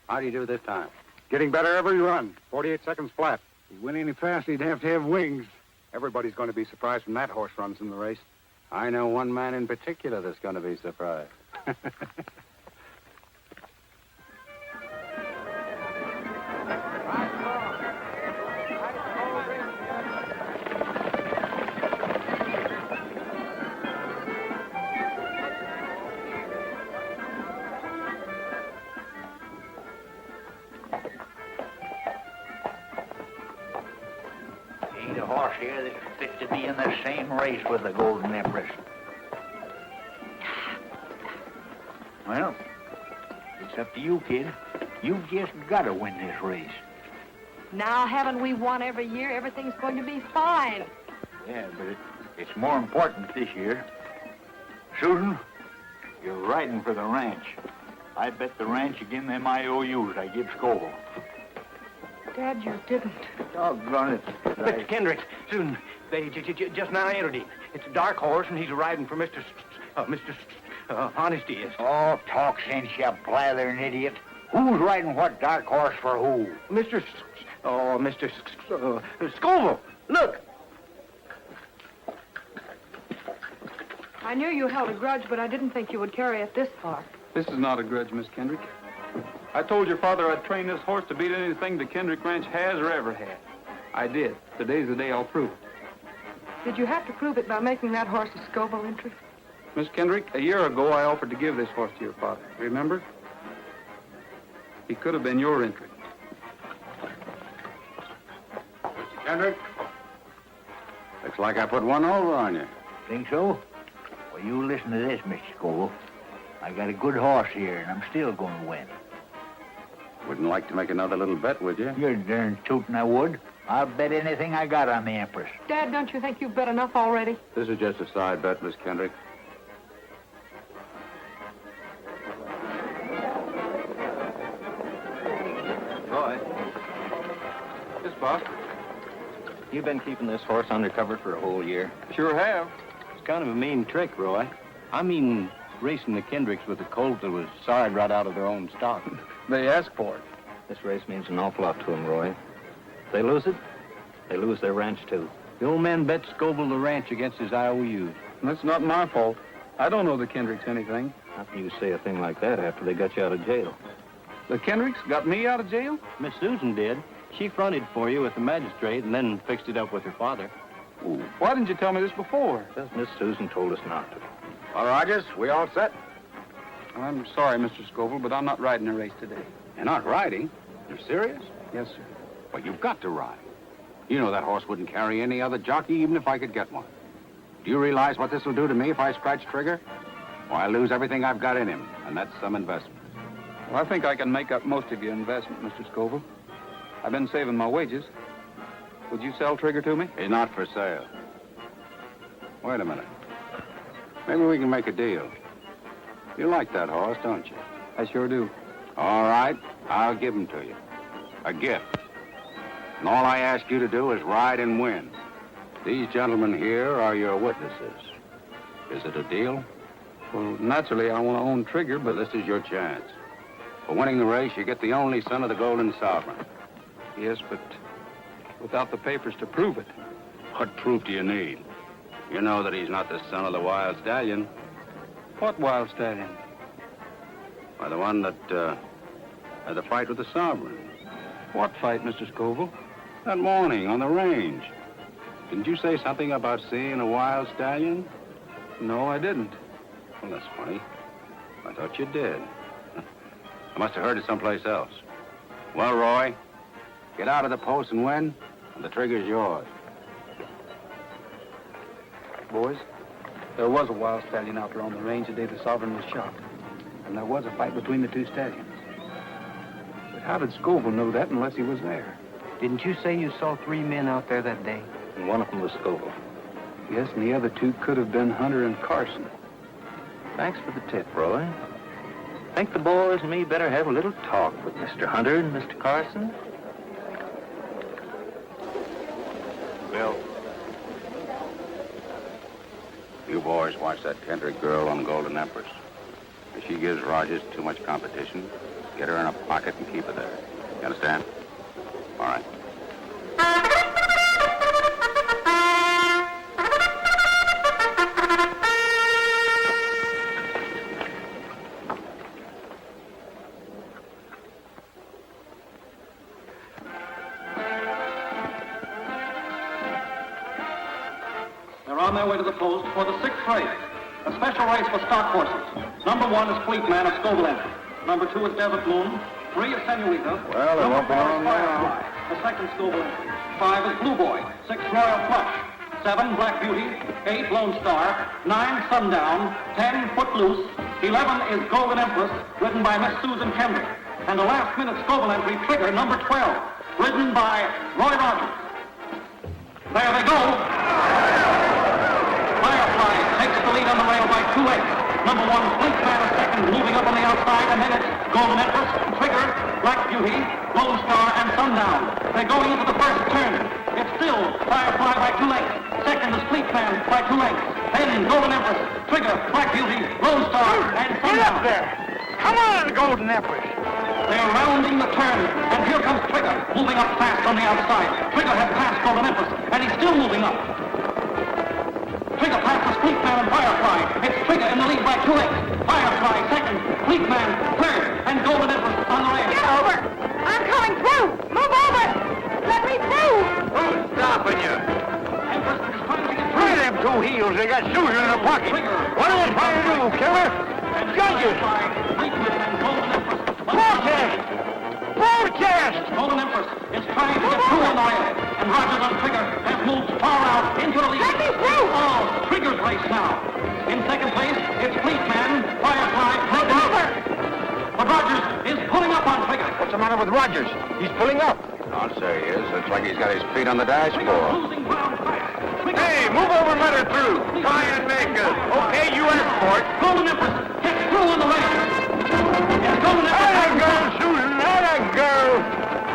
How do you do this time? Getting better every run. 48 seconds flat. If he went any faster, he'd have to have wings. Everybody's going to be surprised when that horse runs in the race. I know one man in particular that's going to be surprised. here that's fit to be in the same race with the Golden Empress. Well, it's up to you, kid. You've just got to win this race. Now, haven't we won every year? Everything's going to be fine. Yeah, but it's more important this year. Susan, you're riding for the ranch. I bet the ranch again them IOUs I give Scoville. Dad, you didn't. Doggone it. Mr. Kendricks, Susan, they just now entered him. It's a dark horse, and he's riding for Mr. Honesty is. Oh, talk sense, you blathering idiot. Who's riding what dark horse for who? Mr. Scoville. Look. I knew you held a grudge, but I didn't think you would carry it this far. This is not a grudge, Miss Kendrick. I told your father I'd train this horse to beat anything the Kendrick Ranch has or ever had. I did. Today's the day I'll prove it. Did you have to prove it by making that horse a Scoville entry? Miss Kendrick, a year ago I offered to give this horse to your father. Remember? He could have been your entry. Mr. Kendrick? Looks like I put one over on you. Think so? Well, you listen to this, Mr. Scoville. I got a good horse here, and I'm still going to win. Wouldn't like to make another little bet, would you? You're darn tootin' I would. I'll bet anything I got on the Empress. Dad, don't you think you've bet enough already? This is just a side bet, Miss Kendrick. Roy. Yes, boss. You've been keeping this horse undercover for a whole year. Sure have. It's kind of a mean trick, Roy. I mean, racing the Kendricks with a colt that was sawed right out of their own stock. They asked for it. This race means an awful lot to them, Roy. If they lose it, they lose their ranch, too. The old man bet Scoville the ranch against his IOUs. That's not my fault. I don't know the Kendricks anything. How can you say a thing like that after they got you out of jail? The Kendricks got me out of jail? Miss Susan did. She fronted for you with the magistrate and then fixed it up with her father. Ooh, why didn't you tell me this before? Because Miss Susan told us not to. Well, Rogers, we all set? I'm sorry, Mr. Scoville, but I'm not riding a race today. You're not riding? You're serious? Yes, sir. Well, you've got to ride. You know that horse wouldn't carry any other jockey, even if I could get one. Do you realize what this will do to me if I scratch trigger? Well, I lose everything I've got in him, and that's some investment. Well, I think I can make up most of your investment, Mr. Scoville. I've been saving my wages. Would you sell Trigger to me? He's not for sale. Wait a minute. Maybe we can make a deal. You like that horse, don't you? I sure do. All right, I'll give him to you. A gift. And all I ask you to do is ride and win. These gentlemen here are your witnesses. Is it a deal? Well, naturally, I want to own Trigger, but this is your chance. For winning the race, you get the only son of the Golden Sovereign. Yes, but without the papers to prove it. What proof do you need? You know that he's not the son of the Wild Stallion. What Wild Stallion? Why, the one that had the fight with the Sovereign. What fight, Mr. Scoville? That morning on the range. Didn't you say something about seeing a Wild Stallion? No, I didn't. Well, that's funny. I thought you did. I must have heard it someplace else. Well, Roy, get out of the post and win, and the trigger's yours. Boys, there was a Wild Stallion out there on the range the day the Sovereign was shot. And there was a fight between the two stallions. But how did Scoville know that unless he was there? Didn't you say you saw 3 men out there that day? And one of them was Scoville. Yes, and the other 2 could have been Hunter and Carson. Thanks for the tip, Roy. Think the boys and me better have a little talk with Mr. Hunter and Mr. Carson? Bill. You boys watch that Kendrick girl on Golden Empress. If she gives Rogers too much competition, get her in a pocket and keep her there. You understand? All right. They're on their way to the post for the 6th race. A special race for stock horses. Number 1 is Fleet Man of Scoville Entry. Number 2 is Desert Moon. 3 is Senorita. Well, it won't be long now. the second Scoville entry. 5 is Blue Boy. 6, Royal Flush. 7, Black Beauty. 8, Lone Star. 9, Sundown. 10, Footloose. 11 is Golden Empress, ridden by Miss Susan Kendrick. And a last-minute Scoville entry, Trigger, number 12, ridden by Roy Rogers. There they go. Firefly takes the lead on the rail by 2 lengths. Number 1, Fleet Man is second, moving up on the outside, and then it's Golden Empress, Trigger, Black Beauty, Lone Star, and Sundown. They're going into the first turn. It's still Firefly by 2 lengths. Second is Fleet Man by 2 lengths. Then Golden Empress, Trigger, Black Beauty, Lone Star, and Sundown. Get up there! Come on, Golden Empress! They're rounding the turn, and here comes Trigger, moving up fast on the outside. Trigger has passed Golden Empress, and he's still moving up. Trigger passes Fleet Man and Firefly. It's Trigger in the lead by 2 lengths. Firefly second, Fleet Man third, and Golden Empress on the rail. Get over! I'm coming through! Move over! Let me through! Who's stopping you? Empress is trying to get through. Try them 2 heels. They got Susan in the pocket. What are they trying to do, killer? Judges! Fleet Man and Golden Empress. Protest! Protest! Golden Empress is trying to get through on the rail, and Rogers on Trigger has moved far out into the lead. Let me through! Oh, Trigger's race now. In second place, it's Fleet Man, Firefly, Move over! but Rogers is pulling up on Trigger. What's the matter with Rogers? He's pulling up. I'll say he is. Looks like he's got his feet on the dashboard. Losing ground fast. Hey, move over and let her through. Try and make her. Okay, you asked for it. Golden Empress gets through on the rail. It's Golden Empress. Let her go, Susan. Let her go.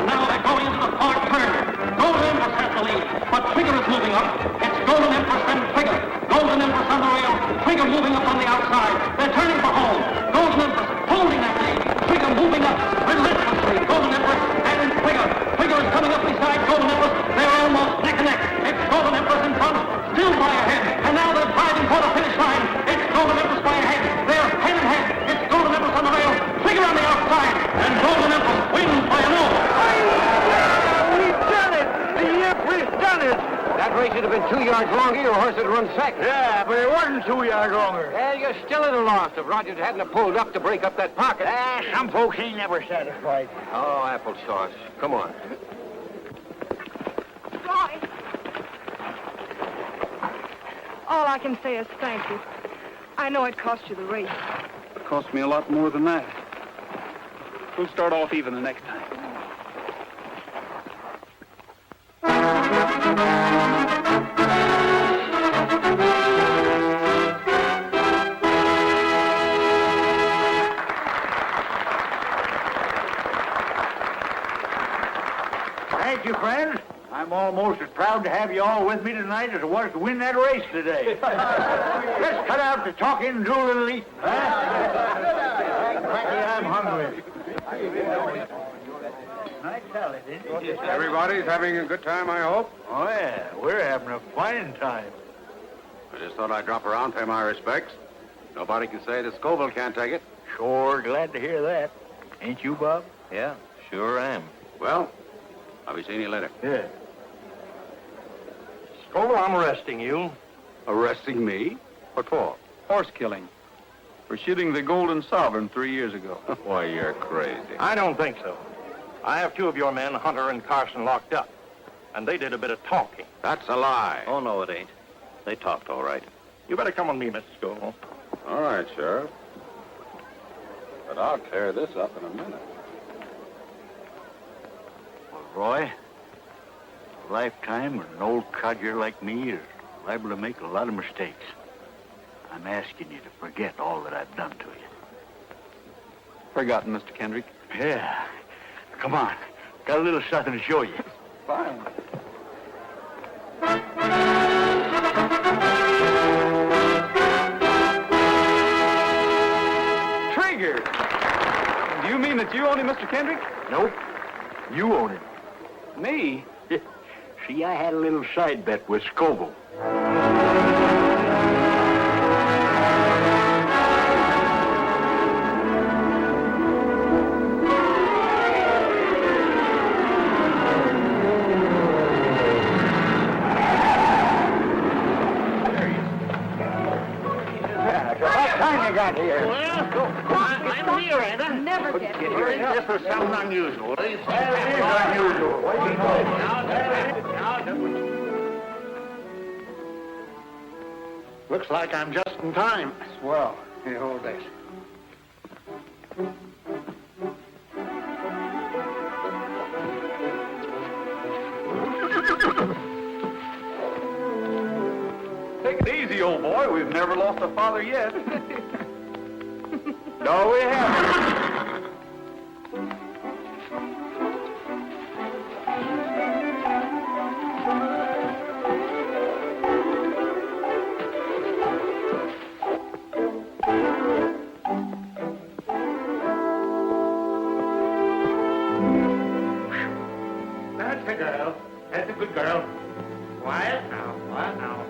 Now they're going into the fourth turn. Golden Empress has the lead, but Trigger is moving up. It's Golden Empress and Trigger. Golden Empress on the rail. Trigger moving up on the outside. They're turning for home. Golden Empress holding that lead. Trigger moving up relentlessly. Golden Empress and Trigger. Trigger is coming up beside Golden Empress. They're almost neck and neck. It's Golden Empress in front, still by a head. And now they're driving for the finish line. It's Golden Empress by a head. They're head and head. It's Golden Empress on the rail. Trigger on the outside. And Golden Empress wins by an oath. We've done it. The Empress done it. That race would have been 2 yards longer, your horse would run second. Yeah, but it wasn't 2 yards longer. Well, you're still at a loss if Rogers hadn't have pulled up to break up that pocket. Some folks ain't never satisfied. Oh, applesauce. Come on. Roy. All I can say is thank you. I know it cost you the race. It cost me a lot more than that. We'll start off even the next time. Thank you, friends. I'm almost as proud to have you all with me tonight as I was to win that race today. Let's cut out the talking and do a little eating, huh? Frankly, I'm hungry. Nice salad, isn't it? Everybody's having a good time, I hope. Oh, yeah. We're having a fine time. I just thought I'd drop around, pay my respects. Nobody can say that Scoville can't take it. Sure glad to hear that. Ain't you, Bob? Yeah, sure am. Well, I'll be seeing you later. Yeah. Scoville, I'm arresting you. Arresting me? What for? Horse killing. For shooting the Golden Sovereign 3 years ago. Why, you're crazy. I don't think so. I have 2 of your men, Hunter and Carson, locked up. And they did a bit of talking. That's a lie. Oh, no, it ain't. They talked all right. You better come with me, Mr. Scoville. All right, Sheriff. But I'll clear this up in a minute. Well, Roy, a lifetime with an old codger like me is liable to make a lot of mistakes. I'm asking you to forget all that I've done to you. Forgotten, Mr. Kendrick. Yeah. Come on. Got a little something to show you. Fine. Trigger! Do you mean that you own him, Mr. Kendrick? Nope. You own it. Me? See, I had a little side bet with Scoville. time you got here? I'm here, ain't I? Never get here. This is something unusual. It is unusual. Wait a minute. Looks like I'm just in time. Swell. Here, hold this. Take it easy, old boy. We've never lost a father yet. No, we haven't. That's a girl. That's a good girl. Quiet now, quiet now.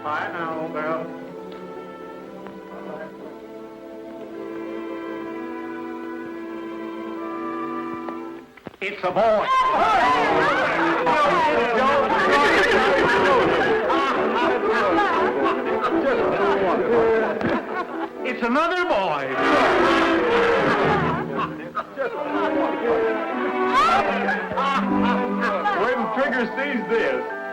Quiet now, old girl. It's a boy. It's another boy. Wait till Trigger sees this.